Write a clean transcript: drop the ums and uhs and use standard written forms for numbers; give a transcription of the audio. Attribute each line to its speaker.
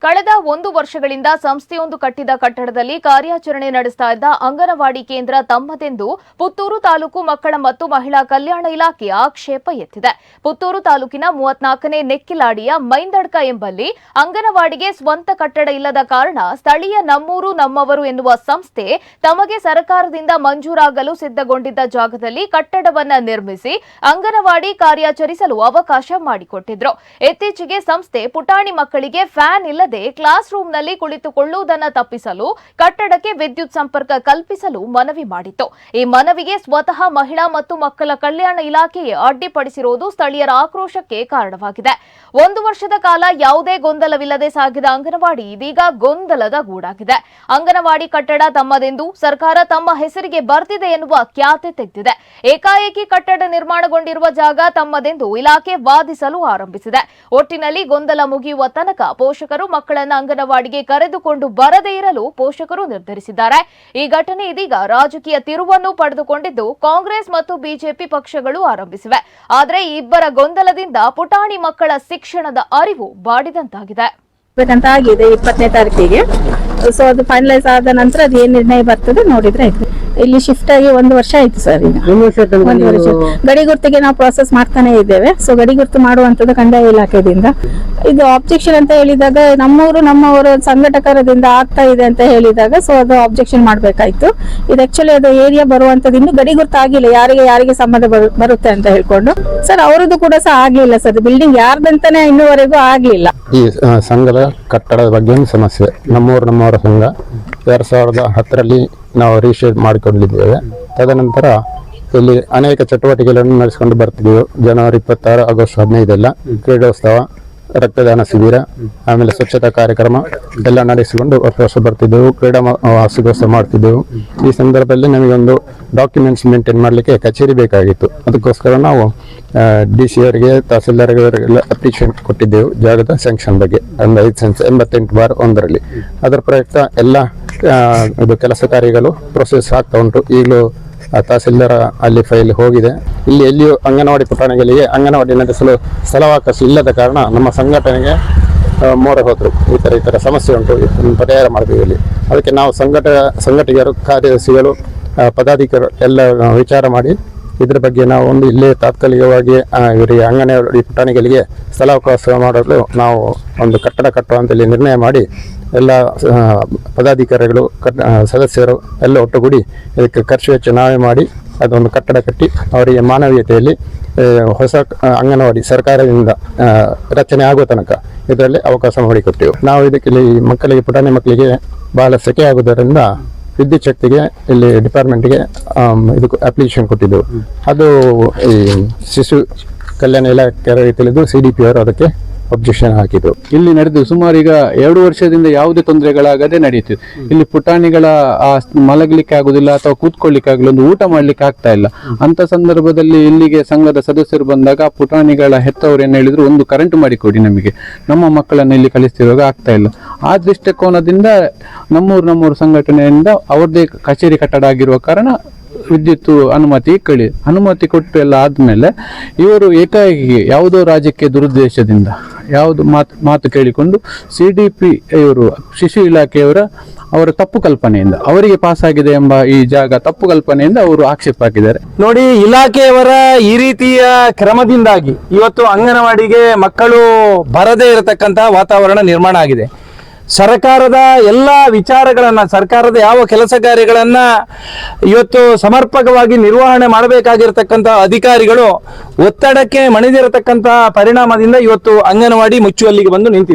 Speaker 1: ಕಳೆದ 1 ವರ್ಷಗಳಿಂದ ಸಂಸ್ಥೆಯೊಂದು ಕಟ್ಟಿದ ಕಟ್ಟಡದಲ್ಲಿ ಕಾರ್ಯಾಚರಣೆ ನಡೆಸ್ತಾ ಇದ್ದ ಅಂಗನವಾಡಿ ಕೇಂದ್ರ ತಮ್ಮದೆಂದು ಪುತ್ತೂರು ತಾಲೂಕು ಮಕ್ಕಳ ಮತ್ತು ಮಹಿಳಾ ಕಲ್ಯಾಣ ಇಲಾಖೆ ಆಕ್ಷೇಪ ಎತ್ತಿದೆ. ಪುತ್ತೂರು ತಾಲೂಕಿನ 34ನೇ ನೆಕ್ಕಿಲಾಡಿಯ ಮೈಂದಡ್ಕ ಎಂಬಲ್ಲಿ ಅಂಗನವಾಡಿಗೆ ಸ್ವಂತ ಕಟ್ಟಡ ಇಲ್ಲದ ಕಾರಣ ಸ್ಥಳೀಯ ನಮ್ಮೂರು ನಮ್ಮವರು ಎನ್ನುವ ಸಂಸ್ಥೆ ತಮಗೆ ಸರ್ಕಾರದಿಂದ ಮಂಜೂರಾಗಲು ಸಿದ್ಧಗೊಂಡಿದ್ದ ಜಾಗದಲ್ಲಿ ಕಟ್ಟಡವನ್ನ ನಿರ್ಮಿಸಿ ಅಂಗನವಾಡಿ ಕಾರ್ಯಾಚರಿಸಲು ಅವಕಾಶ ಮಾಡಿಕೊಟ್ಟಿದ್ರು. ಇತ್ತೀಚೆಗೆ ಸಂಸ್ಥೆ ಪುಟಾಣಿ ಮಕ್ಕಳಿಗೆ ಫ್ಯಾನ್ ಇಲ್ಲ ಕ್ಲಾಸ್ ರೂಮ್ನಲ್ಲಿ ಕುಳಿತುಕೊಳ್ಳುವುದನ್ನು ತಪ್ಪಿಸಲು ಕಟ್ಟಡಕ್ಕೆ ವಿದ್ಯುತ್ ಸಂಪರ್ಕ ಕಲ್ಪಿಸಲು ಮನವಿ ಮಾಡಿತ್ತು. ಈ ಮನವಿಗೆ ಸ್ವತಃ ಮಹಿಳಾ ಮತ್ತು ಮಕ್ಕಳ ಕಲ್ಯಾಣ ಇಲಾಖೆಯೇ ಅಡ್ಡಿಪಡಿಸಿರುವುದು ಸ್ಥಳೀಯರ ಆಕ್ರೋಶಕ್ಕೆ ಕಾರಣವಾಗಿದೆ. 1 ವರ್ಷದ ಕಾಲ ಯಾವುದೇ ಗೊಂದಲವಿಲ್ಲದೆ ಸಾಗಿದ ಅಂಗನವಾಡಿ ಇದೀಗ ಗೊಂದಲದ ಗೂಡಾಗಿದೆ. ಅಂಗನವಾಡಿ ಕಟ್ಟಡ ತಮ್ಮದೆಂದು ಸರ್ಕಾರ ತಮ್ಮ ಹೆಸರಿಗೆ ಬರ್ತಿದೆ ಎನ್ನುವ ಖ್ಯಾತೆ ತೆಗೆದಿದೆ. ಏಕಾಏಕಿ ಕಟ್ಟಡ ನಿರ್ಮಾಣಗೊಂಡಿರುವ ಜಾಗ ತಮ್ಮದೆಂದು ಇಲಾಖೆ ವಾದಿಸಲು ಆರಂಭಿಸಿದೆ. ಒಟ್ಟಿನಲ್ಲಿ ಗೊಂದಲ ಮುಗಿಯುವ ತನಕ ಪೋಷಕರು ಮಕ್ಕಳನ್ನ ಅಂಗನವಾಡಿಗೆ ಕರೆದುಕೊಂಡು ಬರದೇ ಇರಲು ಪೋಷಕರು ನಿರ್ಧರಿಸಿದ್ದಾರೆ. ಈ ಘಟನೆ ಇದೀಗ ರಾಜಕೀಯ ತಿರುವನ್ನು ಪಡೆದುಕೊಂಡಿದ್ದು ಕಾಂಗ್ರೆಸ್ ಮತ್ತು ಬಿಜೆಪಿ ಪಕ್ಷಗಳು ಆರಂಭಿಸಿವೆ. ಆದರೆ ಈ ಇಬ್ಬರ ಗೊಂದಲದಿಂದ ಪುಟಾಣಿ ಮಕ್ಕಳ ಶಿಕ್ಷಣದ ಅರಿವು ಬಾಡಿದಂತಾಗಿದೆ.
Speaker 2: 20ನೇ ತಾರೀಕಿಗೆ ಸೊ ಅದು ಫೈನಲೈಸ್ ಆದ ನಂತರ ಅದು ಏನ್ ನಿರ್ಣಯ ಬರ್ತದೆ ನೋಡಿದ್ರೆ ಆಯ್ತು. ಇಲ್ಲಿ ಶಿಫ್ಟ್ ಆಗಿ 1 ವರ್ಷ ಆಯ್ತು ಸರ್. ಈಗ 1 ವರ್ಷ ಗಡಿ ಗುರ್ತಿಗೆ ನಾವು ಪ್ರಾಸೆಸ್ ಮಾಡ್ತಾನೆ ಇದ್ದೇವೆ. ಸೊ ಗಡಿ ಗುರ್ತು ಮಾಡುವಂತದ್ದು ಕಂದಾಯ ಇಲಾಖೆಯಿಂದ. ಇದು ಆಬ್ಜೆಕ್ಷನ್ ಅಂತ ಹೇಳಿದಾಗ ನಮ್ಮವರು ಸಂಘಟಕರದಿಂದ ಆಗ್ತಾ ಇದೆ ಅಂತ ಹೇಳಿದಾಗ ಸೊ ಅದು ಆಬ್ಜೆಕ್ಷನ್ ಮಾಡ್ಬೇಕಾಯ್ತು. ಇದು ಆಕ್ಚುಲಿ ಅದು ಏರಿಯಾ ಬರುವಂತದ್ದು ಇನ್ನು ಗಡಿ ಗುರ್ತು ಆಗಿಲ್ಲ, ಯಾರಿಗೆ ಸಂಬಂಧ ಬರುತ್ತೆ ಅಂತ ಹೇಳ್ಕೊಂಡು ಸರ್ ಅವರದ್ದು ಕೂಡ ಸಹ ಆಗ್ಲಿಲ್ಲ ಸರ್. ಬಿಲ್ಡಿಂಗ್ ಯಾರ್ದಂತಾನೆ ಇನ್ನೂವರೆಗೂ ಆಗ್ಲಿಲ್ಲ.
Speaker 3: ಈ ಸಂಘದ ಕಟ್ಟಡದ ಬಗ್ಗೆ ಒಂದು ಸಮಸ್ಯೆ. ನಮ್ಮವರ ಸಂಘ 2010ರಲ್ಲಿ ನಾವು ರಿಜಿಸ್ಟರ್ ಮಾಡಿಕೊಂಡಿದ್ದೇವೆ. ತದನಂತರ ಇಲ್ಲಿ ಅನೇಕ ಚಟುವಟಿಕೆಗಳನ್ನು ನಡೆಸಿಕೊಂಡು ಬರ್ತಿದ್ದೆವು. ಜನವರಿ 26, ಆಗಸ್ಟ್ 15 ಕ್ರೀಡೋತ್ಸವ, ರಕ್ತದಾನ ಶಿಬಿರ, ಆಮೇಲೆ ಸ್ವಚ್ಛತಾ ಕಾರ್ಯಕ್ರಮ ಎಲ್ಲ ನಡೆಸಿಕೊಂಡು ವರ್ಷ ಬರ್ತಿದ್ದೆವು. ಕ್ರೀಡಾ ವಾರ್ಷಿಕೋತ್ಸವ ಮಾಡ್ತಿದ್ದೆವು. ಈ ಸಂದರ್ಭದಲ್ಲಿ ನಮಗೊಂದು ಡಾಕ್ಯುಮೆಂಟ್ಸ್ ಮೇಂಟೈನ್ ಮಾಡಲಿಕ್ಕೆ ಕಚೇರಿ ಬೇಕಾಗಿತ್ತು. ಅದಕ್ಕೋಸ್ಕರ ನಾವು DC ಅವರಿಗೆ, ತಹಸೀಲ್ದಾರ್ಗಳಿಗೆಲ್ಲ ಅಪ್ಲಿಕೇಶನ್ ಕೊಟ್ಟಿದ್ದೆವು ಜಾಗದ ಸ್ಯಾಂಕ್ಷನ್ ಬಗ್ಗೆ. 5/88/1 ಅದರ ಪ್ರಯುಕ್ತ ಎಲ್ಲ ಇದು ಕೆಲಸ ಕಾರ್ಯಗಳು ಪ್ರೊಸೆಸ್ ಆಗ್ತಾ ಉಂಟು. ಈಗಲೂ ತಹಸೀಲ್ದಾರ್ ಅಲ್ಲಿ ಫೈಲ್ ಹೋಗಿದೆ. ಇಲ್ಲಿ ಎಲ್ಲಿಯೂ ಅಂಗನವಾಡಿ ಪುಟಾಣಿಗಳಿಗೆ ಅಂಗನವಾಡಿ ನಡೆಸಲು ಸ್ಥಳಾವಕಾಶ ಇಲ್ಲದ ಕಾರಣ ನಮ್ಮ ಸಂಘಟನೆಗೆ ಮೊರೆ ಹೋದ್ರು. ಈ ತರ ಸಮಸ್ಯೆ ಉಂಟು, ಇದನ್ನು ಪರಿಹಾರ ಮಾಡ್ತೀವಿ ಇಲ್ಲಿ. ಅದಕ್ಕೆ ನಾವು ಸಂಘಟಕರು, ಕಾರ್ಯದರ್ಶಿಗಳು, ಪದಾಧಿಕಾರಿಗಳು ಎಲ್ಲ ವಿಚಾರ ಮಾಡಿ ಇದ್ರ ಬಗ್ಗೆ ನಾವು ಇಲ್ಲೇ ತಾತ್ಕಾಲಿಕವಾಗಿ ಇವರಿಗೆ ಅಂಗನವಾಡಿ ಪುಟಾಣಿಗಳಿಗೆ ಸ್ಥಳಾವಕಾಶ ಮಾಡಲು ನಾವು ಒಂದು ಕಟ್ಟಡ ಕಟ್ಟುವಂತಲ್ಲಿ ನಿರ್ಣಯ ಮಾಡಿ ಎಲ್ಲ ಪದಾಧಿಕಾರಿಗಳು, ಸದಸ್ಯರು ಎಲ್ಲ ಒಟ್ಟುಗೂಡಿ ಇದಕ್ಕೆ ಖರ್ಚು ವೆಚ್ಚ ನಾವೇ ಮಾಡಿ ಅದೊಂದು ಕಟ್ಟಡ ಕಟ್ಟಿ ಅವರಿಗೆ ಮಾನವೀಯತೆಯಲ್ಲಿ ಹೊಸ ಅಂಗನವಾಡಿ ಸರ್ಕಾರದಿಂದ ರಚನೆ ಆಗುವ ತನಕ ಇದರಲ್ಲಿ ಅವಕಾಶ ಮಾಡಿಕೊಟ್ಟೆವು. ನಾವು ಇದಕ್ಕೆ ಮಕ್ಕಳಿಗೆ, ಪುಟಾಣಿ ಮಕ್ಕಳಿಗೆ ಬಹಳ ಸೆಕೆ ಆಗುವುದರಿಂದ ವಿದ್ಯುತ್ ಶಕ್ತಿಗೆ ಇಲ್ಲಿ ಡಿಪಾರ್ಟ್ಮೆಂಟ್ಗೆ ಇದಕ್ಕೆ ಅಪ್ಲಿಕೇಶನ್ ಕೊಟ್ಟಿದ್ದೆವು. ಅದು ಈ ಶಿಶು ಕಲ್ಯಾಣ ಇಲಾಖೆ ತಿಳಿದು CDP ಅವರು ಅದಕ್ಕೆ ಅಬ್ಜೆಕ್ಷನ್ ಹಾಕಿದ್ರು.
Speaker 4: ಇಲ್ಲಿ ನಡೆದು ಸುಮಾರು ಈಗ 2 ವರ್ಷದಿಂದ ಯಾವುದೇ ತೊಂದರೆಗಳಾಗದೆ ನಡೆಯುತ್ತೆ. ಇಲ್ಲಿ ಪುಟಾಣಿಗಳ ಮಲಗಲಿಕ್ಕೆ ಆಗುದಿಲ್ಲ ಅಥವಾ ಕೂತ್ಕೊಳ್ಳಿಕ್ಕೆ ಆಗಲಿ, ಒಂದು ಊಟ ಮಾಡ್ಲಿಕ್ಕೆ ಆಗ್ತಾ ಇಲ್ಲ. ಅಂತ ಸಂದರ್ಭದಲ್ಲಿ ಇಲ್ಲಿಗೆ ಸಂಘದ ಸದಸ್ಯರು ಬಂದಾಗ ಪುಟಾಣಿಗಳ ಹೆತ್ತವರು ಏನ್ ಹೇಳಿದ್ರು, ಒಂದು ಕರೆಂಟ್ ಮಾಡಿಕೊಡಿ, ನಮಗೆ ನಮ್ಮ ಮಕ್ಕಳನ್ನು ಇಲ್ಲಿ ಕಳಿಸ್ತಿರುವಾಗ ಆಗ್ತಾ ಇಲ್ಲ. ಆ ದೃಷ್ಟಿಕೋನದಿಂದ ನಮ್ಮೂರು ಸಂಘಟನೆಯಿಂದ ಅವ್ರದ್ದೇ ಕಚೇರಿ ಕಟ್ಟಡ ಆಗಿರುವ ಕಾರಣ ವಿದ್ಯುತ್ ಅನುಮತಿ ಕೊಟ್ಟು ಎಲ್ಲ ಆದ್ಮೇಲೆ ಇವರು ಏಕಾಏಕಿ ಯಾವುದೋ ರಾಜ್ಯಕ್ಕೆ ದುರುದ್ದೇಶದಿಂದ ಯಾವುದು ಮಾತು ಕೇಳಿಕೊಂಡು CDP ಇವರು ಶಿಶು ಇಲಾಖೆಯವರ ಅವರ ತಪ್ಪು ಕಲ್ಪನೆಯಿಂದ ಅವರಿಗೆ ಪಾಸ್ ಆಗಿದೆ ಎಂಬ ಈ ಜಾಗ ತಪ್ಪು ಕಲ್ಪನೆಯಿಂದ ಅವರು ಆಕ್ಷೇಪ ಹಾಕಿದ್ದಾರೆ.
Speaker 5: ನೋಡಿ, ಇಲಾಖೆಯವರ ಈ ರೀತಿಯ ಕ್ರಮದಿಂದಾಗಿ ಇವತ್ತು ಅಂಗನವಾಡಿಗೆ ಮಕ್ಕಳು ಬರದೇ ಇರತಕ್ಕಂತಹ ವಾತಾವರಣ ನಿರ್ಮಾಣ ಆಗಿದೆ. ಸರ್ಕಾರದ ಎಲ್ಲ ವಿಚಾರಗಳನ್ನ, ಸರ್ಕಾರದ ಯಾವ ಕೆಲಸ ಕಾರ್ಯಗಳನ್ನ ಇವತ್ತು ಸಮರ್ಪಕವಾಗಿ ನಿರ್ವಹಣೆ ಮಾಡಬೇಕಾಗಿರ್ತಕ್ಕಂಥ ಅಧಿಕಾರಿಗಳು ಒತ್ತಡಕ್ಕೆ ಮಣಿದಿರತಕ್ಕಂತಹ ಪರಿಣಾಮದಿಂದ ಇವತ್ತು ಅಂಗನವಾಡಿ ಮುಚ್ಚುವಲ್ಲಿಗೆ ಬಂದು ನಿಂತಿದೆ.